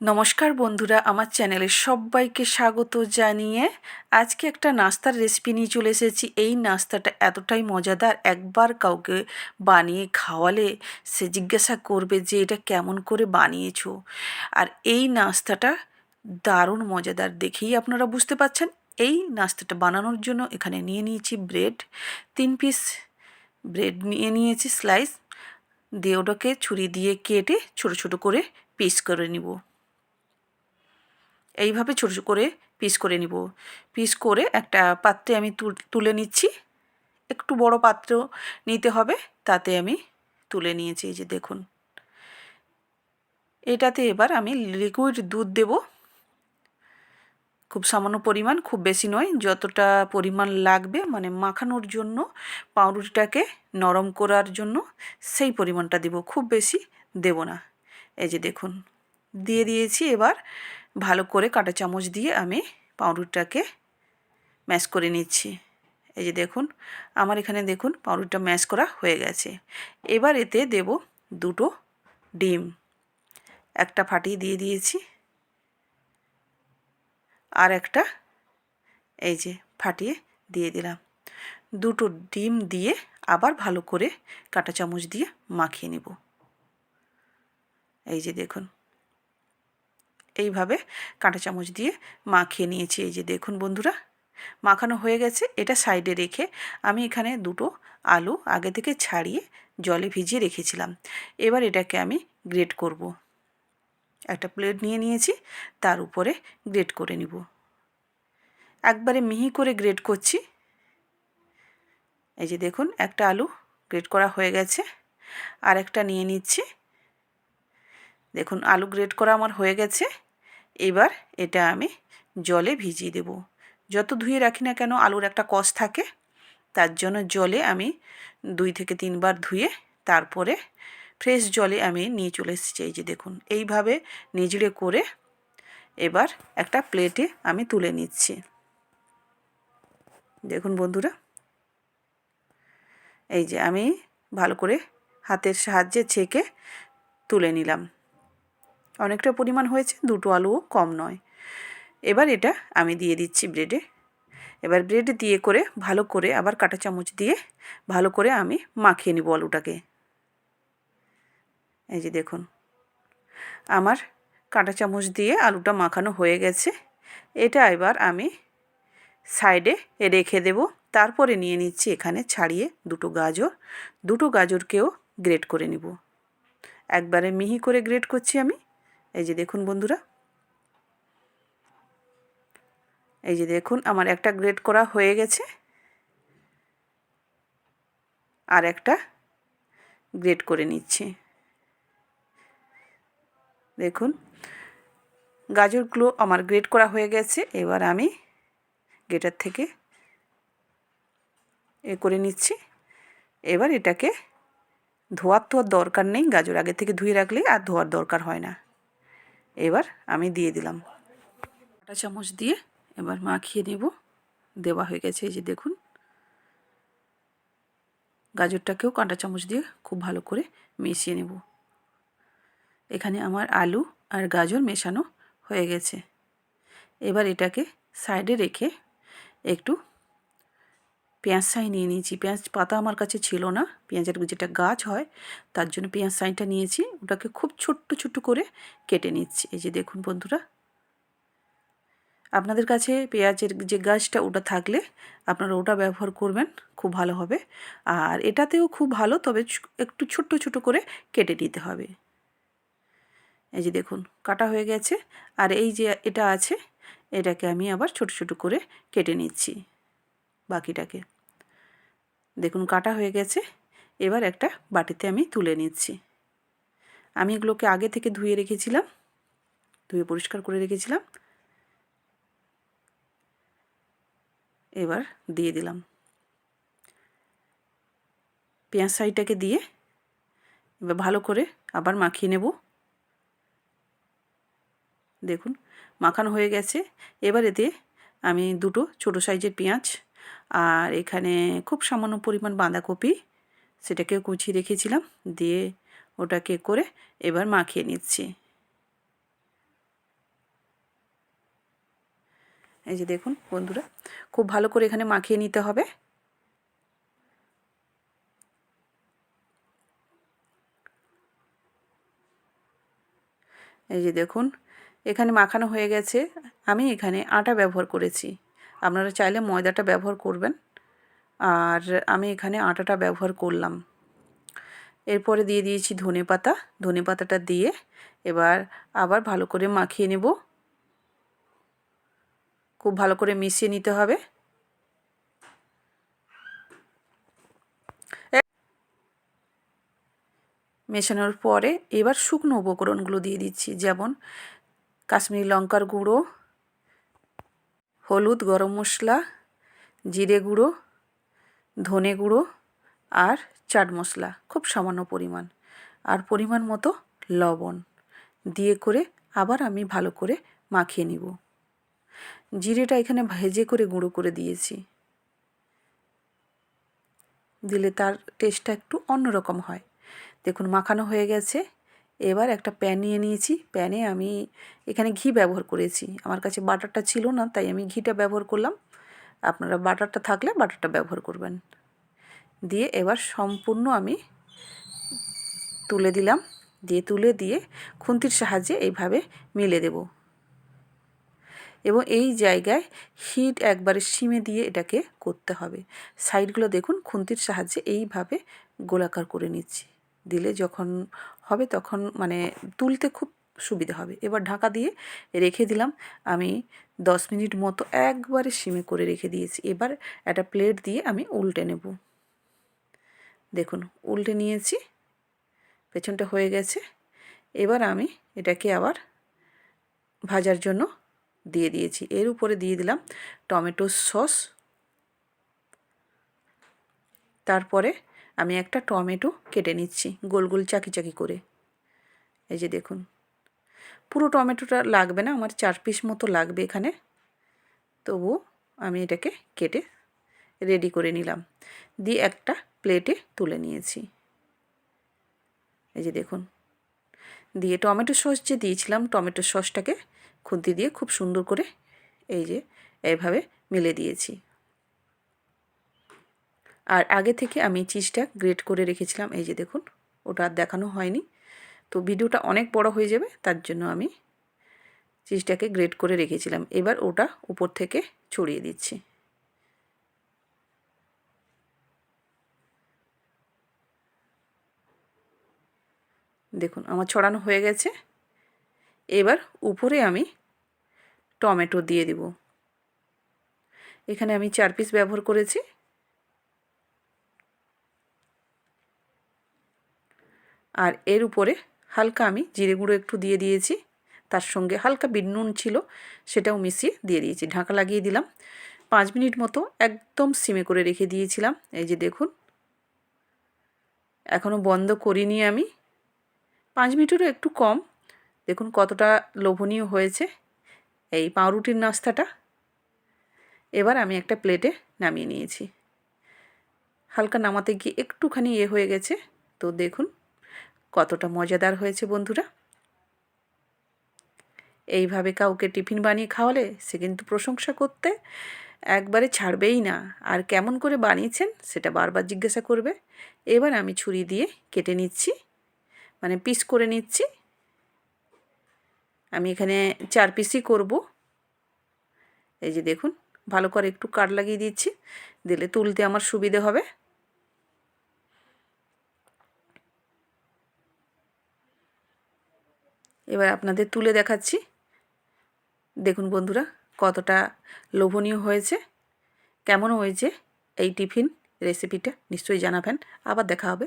নমস্কার বন্ধুরা, আমার চ্যানেলে সবাইকে স্বাগত জানিয়ে আজকে একটা নাস্তার রেসিপি নিয়ে চলে এসেছি। এই নাস্তাটা এতটাই মজাদার, একবার কাউকে বানিয়ে খাওয়ালে সে জিজ্ঞাসা করবে যে এটা কেমন করে বানিয়েছো। আর এই নাস্তাটা দারুণ মজাদার, দেখেই আপনারা বুঝতে পারছেন। এই নাস্তাটা বানানোর জন্য এখানে নিয়ে নিয়েছি ব্রেড, 3 পিস ব্রেড নিয়ে নিয়েছি স্লাইস দিয়ে, ওটাকে ছুরি দিয়ে কেটে ছোট ছোট করে পিস করে নিব। এইভাবে ছোট ছোট করে পিস করে নিব। পিস করে একটা পাত্রে আমি তুলে নিচ্ছি। একটু বড় পাত্র নিতে হবে, তাতে আমি তুলে নিয়েছি। এই যে দেখুন, এটাতে এবার আমি লিকুইড দুধ দেব, খুব সামান্য পরিমাণ, খুব বেশি নয়, যতটা পরিমাণ লাগবে মানে মাখানোর জন্য, পাউরুটিটাকে নরম করার জন্য সেই পরিমাণটা দেব, খুব বেশি দেব না। এই যে দেখুন, দিয়ে দিয়েছি। এবার ভালো করে কাঁটা চামচ দিয়ে আমি পাউরুটিটাকে ম্যাশ করে নিচ্ছি। এই যে দেখুন, আমার এখানে দেখুন পাউরুটিটা ম্যাশ করা হয়ে গেছে। এবার এতে দেব 2টো ডিম, একটা ফাটিয়ে দিয়ে দিয়েছি, আর একটা এই যে ফাটিয়ে দিয়ে দিলাম। 2টো ডিম দিয়ে আবার ভালো করে কাঁটা চামচ দিয়ে মাখিয়ে নেব। এই যে দেখুন, এইভাবে কাঁটা চামচ দিয়ে মাখিয়ে নিয়েছি। এই যে দেখুন বন্ধুরা, মাখানো হয়ে গেছে। এটা সাইডে রেখে আমি এখানে 2টো আলু আগে থেকে ছাড়িয়ে জলে ভিজিয়ে রেখেছিলাম। এবার এটাকে আমি গ্রেট করব। একটা প্লেট নিয়ে নিয়েছি, তার উপরে গ্রেট করে নিব। একবারে মিহি করে গ্রেট করছি। এই যে দেখুন, একটা আলু গ্রেট করা হয়ে গেছে, আর একটা নিয়ে নিচ্ছি। দেখুন, আলু গ্রেট করা আমার হয়ে গেছে। এবার এটা আমি জলে ভিজিয়ে দেব। যত ধুয়ে রাখি না কেন, আলুর একটা কষ থাকে, তার জন্য জলে আমি 2 থেকে 3 বার ধুয়ে তারপরে ফ্রেশ জলে আমি নিয়ে চলে এসেছি। এই যে দেখুন, এইভাবে নিজড়ে করে এবার একটা প্লেটে আমি তুলে নিচ্ছি। দেখুন বন্ধুরা, এই যে আমি ভালো করে হাতের সাহায্যে ছেঁকে তুলে নিলাম। অনেকটা পরিমাণ হয়েছে, 2টো আলুও কম নয়। এবার এটা আমি দিয়ে দিচ্ছি ব্রেডে। এবার ব্রেড দিয়ে করে ভালো করে আবার কাঁটা চামচ দিয়ে ভালো করে আমি মাখিয়ে নিব আলুটাকে। এই যে দেখুন, আমার কাঁটা চামচ দিয়ে আলুটা মাখানো হয়ে গেছে। এটা এবার আমি সাইডে রেখে দেব। তারপরে নিয়ে নিচ্ছি এখানে ছাড়িয়ে 2টো গাজর, 2টো গাজরকেও গ্রেট করে নিব। একবারে মিহি করে গ্রেট করছি আমি। এই যে দেখুন বন্ধুরা, এই যে দেখুন, আমার একটা গ্রেট করা হয়ে গেছে, আর একটা গ্রেট করে নিচ্ছি। দেখুন, গাজরগুলো আমার গ্রেট করা হয়ে গেছে। এবার আমি গ্রেটার থেকে করে নিচ্ছি। এবার এটাকে ধোয়ার তো দরকার নেই, গাজর আগে থেকে ধুয়ে রাখলে আর ধোয়ার দরকার হয় না। এবার আমি দিয়ে দিলাম, কাঁটা চামচ দিয়ে এবার মাখিয়ে নেব। দেওয়া হয়ে গেছে। এই যে দেখুন, গাজরটাকেও কাঁটা চামচ দিয়ে খুব ভালো করে মিশিয়ে নেব। এখানে আমার আলু আর গাজর মেশানো হয়ে গেছে। এবার এটাকে সাইডে রেখে একটু পেঁয়াজ ছাই নিয়ে নিয়েছি। পেঁয়াজ পাতা আমার কাছে ছিল না, পেঁয়াজের যেটা গাছ হয়, তার জন্য পেঁয়াজ ছাইটা নিয়েছি। ওটাকে খুব ছোট্ট ছোট্ট করে কেটে নিচ্ছি। এই যে দেখুন বন্ধুরা, আপনাদের কাছে পেঁয়াজের যে গাছটা ওটা থাকলে আপনারা ওটা ব্যবহার করবেন, খুব ভালো হবে। আর এটাতেও খুব ভালো, তবে একটু ছোট্ট ছোট করে কেটে নিতে হবে। এই যে দেখুন, কাটা হয়ে গেছে। আর এই যে এটা আছে, এটাকে আমি আবার ছোট ছোট করে কেটে নিচ্ছি বাকিটাকে। দেখুন, কাটা হয়ে গেছে। এবার একটা বাটিতে আমি তুলে নিচ্ছি। আমি এগুলোকে আগে থেকে ধুয়ে রেখেছিলাম, ধুয়ে পরিষ্কার করে রেখেছিলাম। এবার দিয়ে দিলাম পেঁয়াজ ছাইটাকে দিয়ে এবার ভালো করে আবার মাখিয়ে নেব। দেখুন, মাখানো হয়ে গেছে। এবার এতে আমি 2টো ছোটো সাইজের পেঁয়াজ আর এখানে খুব সামান্য পরিমাণ বাঁধাকপি, সেটাকেও কুচিয়ে রেখেছিলাম, দিয়ে ওটাকে করে এবার মাখিয়ে নিচ্ছি। এই যে দেখুন বন্ধুরা, খুব ভালো করে এখানে মাখিয়ে নিতে হবে। এই যে দেখুন এখানে মাখানো হয়ে গেছে। আমি এখানে আটা ব্যবহার করেছি, আপনারা চাইলে ময়দাটা ব্যবহার করবেন, আর আমি এখানে আটাটা ব্যবহার করলাম। এরপরে দিয়ে দিয়েছি ধনেপাতা। ধনেপাতাটা দিয়ে এবার আবার ভালো করে মাখিয়ে নেব। খুব ভালো করে মিশিয়ে নিতে হবে। মেশানোর পরে এবার শুকনো উপকরণগুলো দিয়ে দিচ্ছি, যেমন কাশ্মীরি লঙ্কার গুঁড়ো, হলুদ, গরম মশলা, জিরে গুঁড়ো, ধনে গুঁড়ো আর চাট মশলা খুব সামান্য পরিমাণ, আর পরিমাণ মতো লবণ দিয়ে করে আবার আমি ভালো করে মাখিয়ে নিব। জিরেটা এখানে ভেজে করে গুঁড়ো করে দিয়েছি, দিলে তার টেস্টটা একটু অন্যরকম হয়। দেখুন মাখানো হয়ে গেছে। এবার একটা প্যান নিয়ে নিয়েছি। প্যানে আমি এখানে ঘি ব্যবহার করেছি, আমার কাছে বাটারটা ছিল না তাই আমি ঘিটা ব্যবহার করলাম। আপনারা বাটারটা থাকলে বাটারটা ব্যবহার করবেন। দিয়ে এবার সম্পূর্ণ আমি তুলে দিলাম। তুলে দিয়ে খুন্তির সাহায্যে এইভাবে মিলে দেব, এবং এই জায়গায় হিট একবারে সিমে দিয়ে এটাকে করতে হবে। সাইডগুলো দেখুন খুন্তির সাহায্যে এইভাবে গোলাকার করে নিচ্ছি, দিলে যখন হবে তখন মানে তুলতে খুব সুবিধা হবে। এবার ঢাকা দিয়ে রেখে দিলাম আমি 10 মিনিট মতো, একবারে সিমে করে রেখে দিয়েছি। এবার একটা প্লেট দিয়ে আমি উল্টে নেব। দেখুন উল্টে নিয়েছি, পেছনটা হয়ে গেছে। এবার আমি এটাকে আবার ভাজার জন্য দিয়ে দিয়েছি। এর উপরে দিয়ে দিলাম টমেটো সস। তারপরে আমি একটা টমেটো কেটে নিচ্ছি গোল গোল চাকি চাকি করে। এই যে দেখুন, পুরো টমেটোটা লাগবে না, আমার 4 পিস মতো লাগবে এখানে, তবু আমি এটাকে কেটে রেডি করে নিলাম, দিয়ে একটা প্লেটে তুলে নিয়েছি। এই যে দেখুন, দিয়ে টমেটো সস যে দিয়েছিলাম, টমেটো সসটাকে খুন্তি দিয়ে খুব সুন্দর করে এই যে এইভাবে মিলে দিয়েছি। আর আগে থেকে আমি চিজটা গ্রেট করে রেখেছিলাম। এই যে দেখুন, ওটা আর দেখানো হয়নি, তো ভিডিওটা অনেক বড় হয়ে যাবে, তার জন্য আমি চিজটাকে গ্রেট করে রেখেছিলাম। এবার ওটা উপর থেকে ছড়িয়ে দিচ্ছি। দেখুন আমার ছড়ানো হয়ে গেছে। এবার উপরে আমি টমেটো দিয়ে দেব। এখানে আমি 4 পিস ব্যবহার করেছি। আর এর উপরে হালকা আমি জিরে গুঁড়ো একটু দিয়ে দিয়েছি, তার সঙ্গে হালকা বিট নুন ছিল সেটাও মিশিয়ে দিয়ে দিয়েছি। ঢাকা লাগিয়ে দিলাম। 5 মিনিট মতো একদম সিমে করে রেখে দিয়েছিলাম। এই যে দেখুন, এখনও বন্ধ করিনি আমি, 5 মিনিটেরও একটু কম। দেখুন কতটা লোভনীয় হয়েছে এই পাউরুটির নাস্তাটা। এবার আমি একটা প্লেটে নামিয়ে নিয়েছি। হালকা নামাতে গিয়ে একটুখানি হয়ে গেছে, তো দেখুন কতটা মজাদার হয়েছে বন্ধুরা। এইভাবে কাউকে টিফিন বানিয়ে খাওয়ালে সে কিন্তু প্রশংসা করতে একবারে ছাড়বেই না, আর কেমন করে বানিয়েছেন সেটা বারবার জিজ্ঞাসা করবে। এবার আমি ছুরি দিয়ে কেটে নিচ্ছি, মানে পিস করে নিচ্ছি। আমি এখানে 4 পিসই করব। এই যে দেখুন, ভালো করে একটু কাট লাগিয়ে দিচ্ছি, দিলে তুলতে আমার সুবিধে হবে। এবার আপনাদের তুলে দেখাচ্ছি। দেখুন বন্ধুরা কতটা লোভনীয় হয়েছে। কেমন হয়েছে এই টিফিন রেসিপিটা নিশ্চয়ই জানাবেন। আবার দেখা হবে